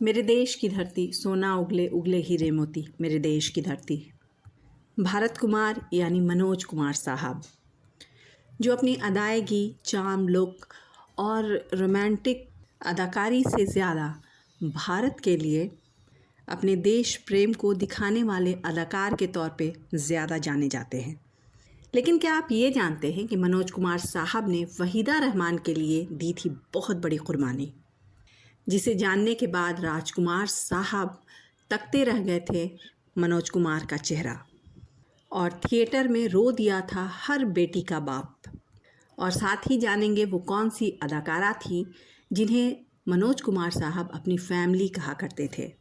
मेरे देश की धरती सोना उगले उगले हीरे मोती, मेरे देश की धरती। भारत कुमार यानी मनोज कुमार साहब, जो अपनी अदायगी, चार्म, लुक और रोमांटिक अदाकारी से ज़्यादा भारत के लिए अपने देश प्रेम को दिखाने वाले अदाकार के तौर पे ज़्यादा जाने जाते हैं। लेकिन क्या आप ये जानते हैं कि मनोज कुमार साहब ने वहीदा रहमान के लिए दी थी बहुत बड़ी कुर्बानी, जिसे जानने के बाद राजकुमार साहब तकते रह गए थे मनोज कुमार का चेहरा, और थिएटर में रो दिया था हर बेटी का बाप। और साथ ही जानेंगे वो कौन सी अदाकारा थी जिन्हें मनोज कुमार साहब अपनी फैमिली कहा करते थे।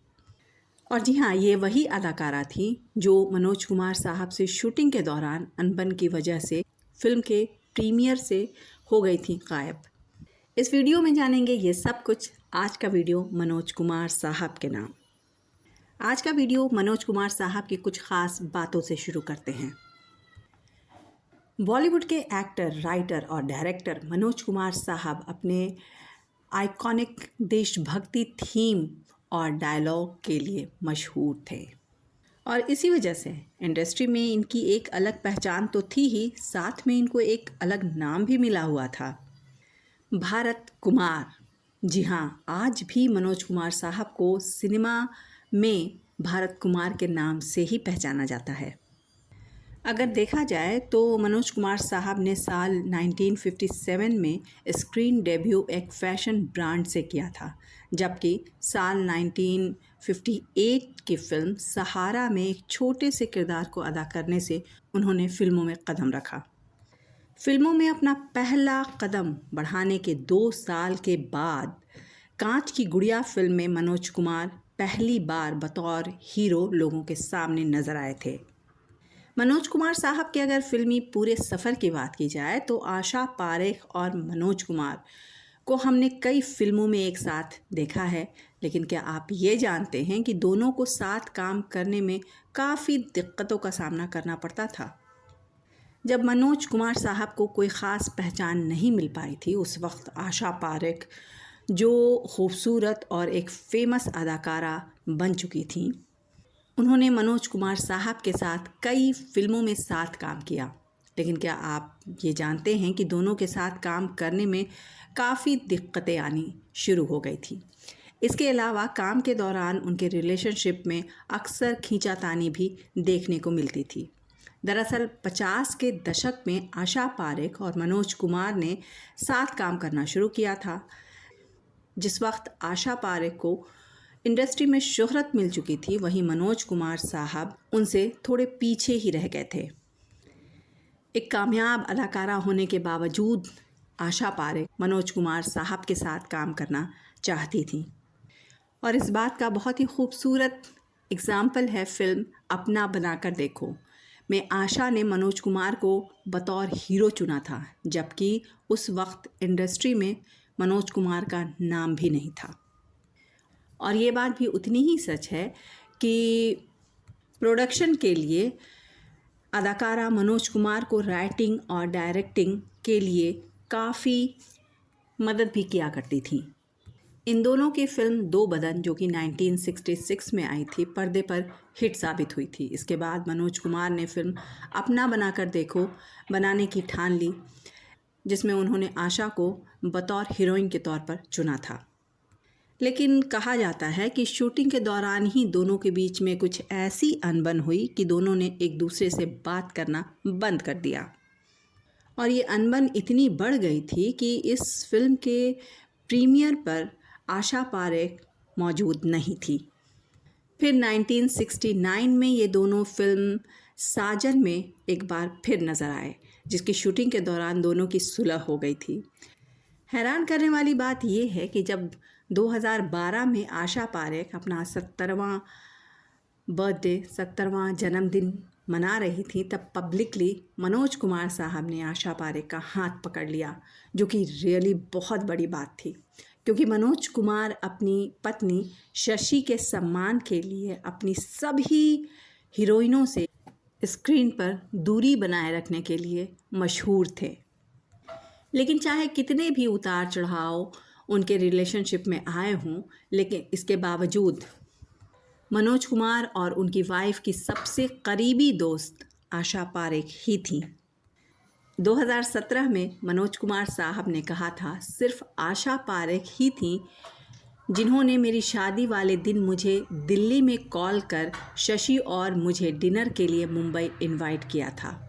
और जी हाँ, ये वही अदाकारा थी जो मनोज कुमार साहब से शूटिंग के दौरान अनबन की वजह से फिल्म के प्रीमियर से हो गई थी गायब। इस वीडियो में जानेंगे ये सब कुछ। आज का वीडियो मनोज कुमार साहब के नाम। आज का वीडियो मनोज कुमार साहब की कुछ ख़ास बातों से शुरू करते हैं। बॉलीवुड के एक्टर, राइटर और डायरेक्टर मनोज कुमार साहब अपने आइकॉनिक देशभक्ति थीम और डायलॉग के लिए मशहूर थे, और इसी वजह से इंडस्ट्री में इनकी एक अलग पहचान तो थी ही, साथ में इनको एक अलग नाम भी मिला हुआ था, भारत कुमार। जी हाँ, आज भी मनोज कुमार साहब को सिनेमा में भारत कुमार के नाम से ही पहचाना जाता है। अगर देखा जाए तो मनोज कुमार साहब ने साल 1957 में स्क्रीन डेब्यू एक फैशन ब्रांड से किया था, जबकि साल 1958 की फिल्म सहारा में एक छोटे से किरदार को अदा करने से उन्होंने फिल्मों में कदम रखा। फिल्मों में अपना पहला कदम बढ़ाने के 2 साल के बाद कांच की गुड़िया फिल्म में मनोज कुमार पहली बार बतौर हीरो लोगों के सामने नजर आए थे। मनोज कुमार साहब के अगर फिल्मी पूरे सफ़र की बात की जाए तो आशा पारेख और मनोज कुमार को हमने कई फिल्मों में एक साथ देखा है, लेकिन क्या आप ये जानते हैं कि दोनों को साथ काम करने में काफ़ी दिक्कतों का सामना करना पड़ता था। जब मनोज कुमार साहब को कोई ख़ास पहचान नहीं मिल पाई थी, उस वक्त आशा पारेख, जो खूबसूरत और एक फेमस अदाकारा बन चुकी थी, उन्होंने मनोज कुमार साहब के साथ कई फिल्मों में साथ काम किया। लेकिन क्या आप ये जानते हैं कि दोनों के साथ काम करने में काफ़ी दिक्कतें आनी शुरू हो गई थी। इसके अलावा काम के दौरान उनके रिलेशनशिप में अक्सर खींचातानी भी देखने को मिलती थी। दरअसल 50 के दशक में आशा पारेख और मनोज कुमार ने साथ काम करना शुरू किया था। जिस वक्त आशा पारेख को इंडस्ट्री में शोहरत मिल चुकी थी, वहीं मनोज कुमार साहब उनसे थोड़े पीछे ही रह गए थे। एक कामयाब अदाकारा होने के बावजूद आशा पारेख मनोज कुमार साहब के साथ काम करना चाहती थी, और इस बात का बहुत ही खूबसूरत एग्ज़ाम्पल है फिल्म अपना बनाकर देखो में आशा ने मनोज कुमार को बतौर हीरो चुना था, जबकि उस वक्त इंडस्ट्री में मनोज कुमार का नाम भी नहीं था। और ये बात भी उतनी ही सच है कि प्रोडक्शन के लिए अदाकारा मनोज कुमार को राइटिंग और डायरेक्टिंग के लिए काफ़ी मदद भी किया करती थी। इन दोनों की फिल्म दो बदन, जो कि 1966 में आई थी, पर्दे पर हिट साबित हुई थी। इसके बाद मनोज कुमार ने फिल्म अपना बनाकर देखो बनाने की ठान ली, जिसमें उन्होंने आशा को बतौर हीरोइन के तौर पर चुना था। लेकिन कहा जाता है कि शूटिंग के दौरान ही दोनों के बीच में कुछ ऐसी अनबन हुई कि दोनों ने एक दूसरे से बात करना बंद कर दिया, और ये अनबन इतनी बढ़ गई थी कि इस फिल्म के प्रीमियर पर आशा पारेख मौजूद नहीं थी। फिर 1969 में ये दोनों फिल्म साजन में एक बार फिर नज़र आए, जिसकी शूटिंग के दौरान दोनों की सुलह हो गई थी। हैरान करने वाली बात यह है कि जब 2012 में आशा पारेख अपना 70वां जन्मदिन मना रही थी, तब पब्लिकली मनोज कुमार साहब ने आशा पारेख का हाथ पकड़ लिया, जो कि रियली बहुत बड़ी बात थी, क्योंकि मनोज कुमार अपनी पत्नी शशि के सम्मान के लिए अपनी सभी हीरोइनों से स्क्रीन पर दूरी बनाए रखने के लिए मशहूर थे। लेकिन चाहे कितने भी उतार चढ़ाव उनके रिलेशनशिप में आए हों, लेकिन इसके बावजूद मनोज कुमार और उनकी वाइफ की सबसे करीबी दोस्त आशा पारेख ही थी। 2017 में मनोज कुमार साहब ने कहा था, सिर्फ आशा पारेख ही थी जिन्होंने मेरी शादी वाले दिन मुझे दिल्ली में कॉल कर शशि और मुझे डिनर के लिए मुंबई इनवाइट किया था।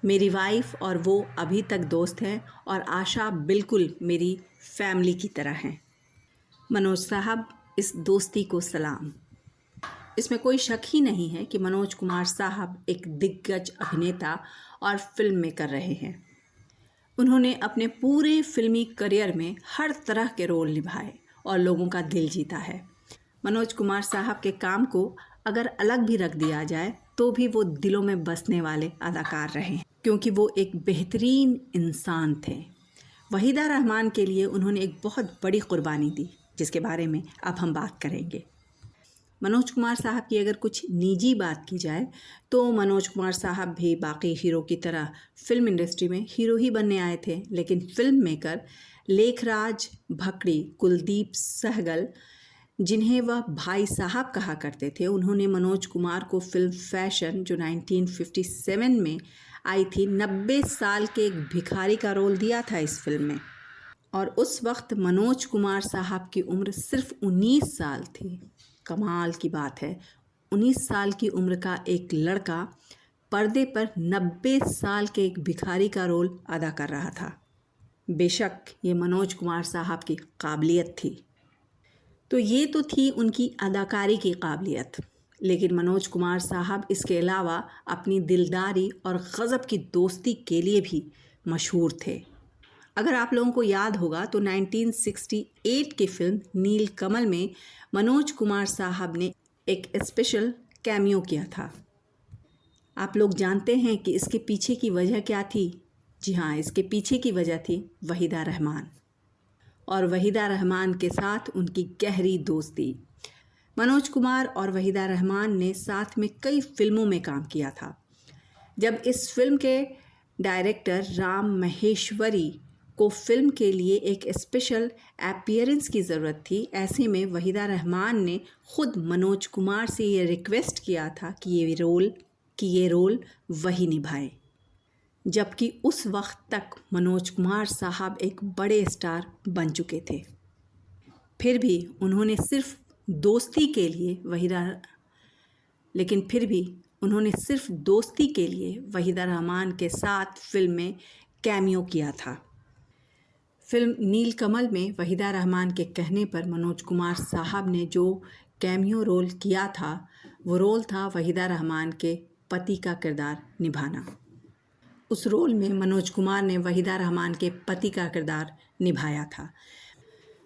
मेरी वाइफ और वो अभी तक दोस्त हैं और आशा बिल्कुल मेरी फैमिली की तरह हैं। मनोज साहब, इस दोस्ती को सलाम। इसमें कोई शक ही नहीं है कि मनोज कुमार साहब एक दिग्गज अभिनेता और फिल्म मेकर रहे हैं। उन्होंने अपने पूरे फिल्मी करियर में हर तरह के रोल निभाए और लोगों का दिल जीता है। मनोज कुमार साहब के काम को अगर अलग भी रख दिया जाए तो भी वो दिलों में बसने वाले अदाकार रहे, क्योंकि वो एक बेहतरीन इंसान थे। वहीदा रहमान के लिए उन्होंने एक बहुत बड़ी कुर्बानी दी, जिसके बारे में अब हम बात करेंगे। मनोज कुमार साहब की अगर कुछ निजी बात की जाए तो मनोज कुमार साहब भी बाकी हीरो की तरह फिल्म इंडस्ट्री में हीरो ही बनने आए थे, लेकिन फिल्म मेकर लेखराज भकड़ी, कुलदीप सहगल, जिन्हें वह भाई साहब कहा करते थे, उन्होंने मनोज कुमार को फिल्म फैशन, जो 1957 में आई थी, 90 साल के एक भिखारी का रोल दिया था इस फिल्म में। और उस वक्त मनोज कुमार साहब की उम्र सिर्फ 19 साल थी। कमाल की बात है, 19 साल की उम्र का एक लड़का पर्दे पर 90 साल के एक भिखारी का रोल अदा कर रहा था। बेशक ये मनोज कुमार साहब की काबिलियत थी। तो ये तो थी उनकी अदाकारी की काबिलियत, लेकिन मनोज कुमार साहब इसके अलावा अपनी दिलदारी और गज़ब की दोस्ती के लिए भी मशहूर थे। अगर आप लोगों को याद होगा तो 1968 की फिल्म नील कमल में मनोज कुमार साहब ने एक स्पेशल कैमियो किया था। आप लोग जानते हैं कि इसके पीछे की वजह क्या थी? जी हाँ, इसके पीछे की वजह थी वहीदा रहमान और वहीदा रहमान के साथ उनकी गहरी दोस्ती। मनोज कुमार और वहीदा रहमान ने साथ में कई फिल्मों में काम किया था। जब इस फिल्म के डायरेक्टर राम महेश्वरी को फिल्म के लिए एक स्पेशल अपीयरेंस की ज़रूरत थी, ऐसे में वहीदा रहमान ने खुद मनोज कुमार से ये रिक्वेस्ट किया था कि ये रोल वही निभाए, जबकि उस वक्त तक मनोज कुमार साहब एक बड़े स्टार बन चुके थे। फिर भी उन्होंने सिर्फ दोस्ती के लिए वहीदा रहमान के साथ फिल्म में कैमियो किया था। फिल्म नील कमल में वहीदा रहमान के कहने पर मनोज कुमार साहब ने जो कैमियो रोल किया था, वो रोल था वहीदा रहमान के पति का किरदार निभाना। उस रोल में मनोज कुमार ने वहीदा रहमान के पति का किरदार निभाया था।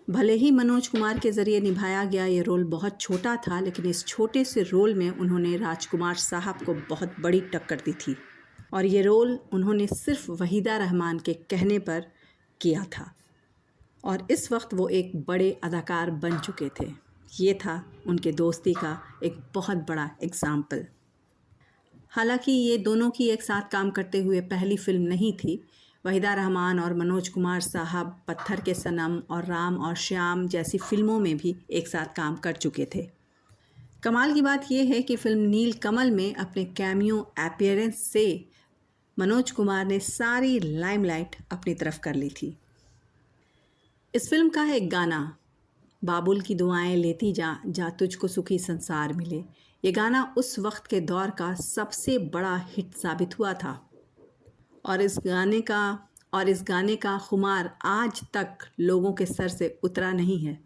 भले ही मनोज कुमार के ज़रिए निभाया गया ये रोल बहुत छोटा था, लेकिन इस छोटे से रोल में उन्होंने राजकुमार साहब को बहुत बड़ी टक्कर दी थी और ये रोल उन्होंने सिर्फ वहीदा रहमान के कहने पर किया था और इस वक्त वो एक बड़े अदाकार बन चुके थे। ये था उनके दोस्ती का एक बहुत बड़ा एग्ज़ाम्पल। हालांकि ये दोनों की एक साथ काम करते हुए पहली फिल्म नहीं थी। वहीदा रहमान और मनोज कुमार साहब पत्थर के सनम और राम और श्याम जैसी फिल्मों में भी एक साथ काम कर चुके थे। कमाल की बात यह है कि फिल्म नील कमल में अपने कैमियो अपीयरेंस से मनोज कुमार ने सारी लाइमलाइट अपनी तरफ कर ली थी। इस फिल्म का एक गाना, बाबुल की दुआएं लेती जा तुझको सुखी संसार मिले, ये गाना उस वक्त के दौर का सबसे बड़ा हिट साबित हुआ था और इस गाने का खुमार आज तक लोगों के सर से उतरा नहीं है।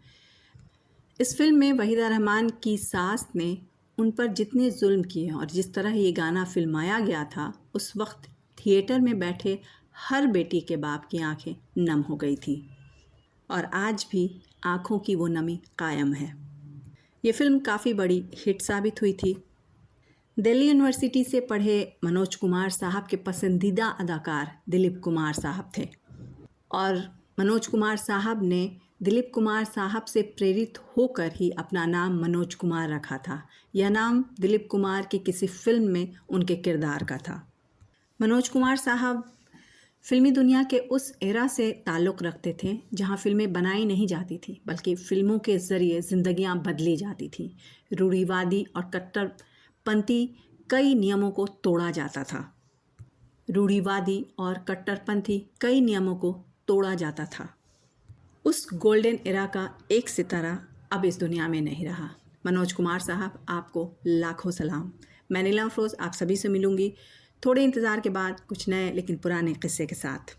इस फिल्म में वहीदा रहमान की सास ने उन पर जितने जुल्म किए और जिस तरह ये गाना फिल्माया गया था, उस वक्त थिएटर में बैठे हर बेटी के बाप की आंखें नम हो गई थी और आज भी आँखों की वो नमी कायम है। ये फिल्म काफ़ी बड़ी हिट साबित हुई थी। दिल्ली यूनिवर्सिटी से पढ़े मनोज कुमार साहब के पसंदीदा अदाकार दिलीप कुमार साहब थे और मनोज कुमार साहब ने दिलीप कुमार साहब से प्रेरित होकर ही अपना नाम मनोज कुमार रखा था। यह नाम दिलीप कुमार की किसी फिल्म में उनके किरदार का था। मनोज कुमार साहब फिल्मी दुनिया के उस एरा से ताल्लुक़ रखते थे जहां फिल्में बनाई नहीं जाती थी बल्कि फ़िल्मों के ज़रिए ज़िंदगियां बदली जाती थीं। रूढ़िवादी और कट्टरपंथी कई नियमों को तोड़ा जाता था। रूढ़िवादी और कट्टरपंथी कई नियमों को तोड़ा जाता था। उस गोल्डन एरा का एक सितारा अब इस दुनिया में नहीं रहा। मनोज कुमार साहब, आपको लाखों सलाम। मैं नीलम अफरोज़ आप सभी से मिलूंगी थोड़े इंतज़ार के बाद कुछ नए लेकिन पुराने किस्से के साथ।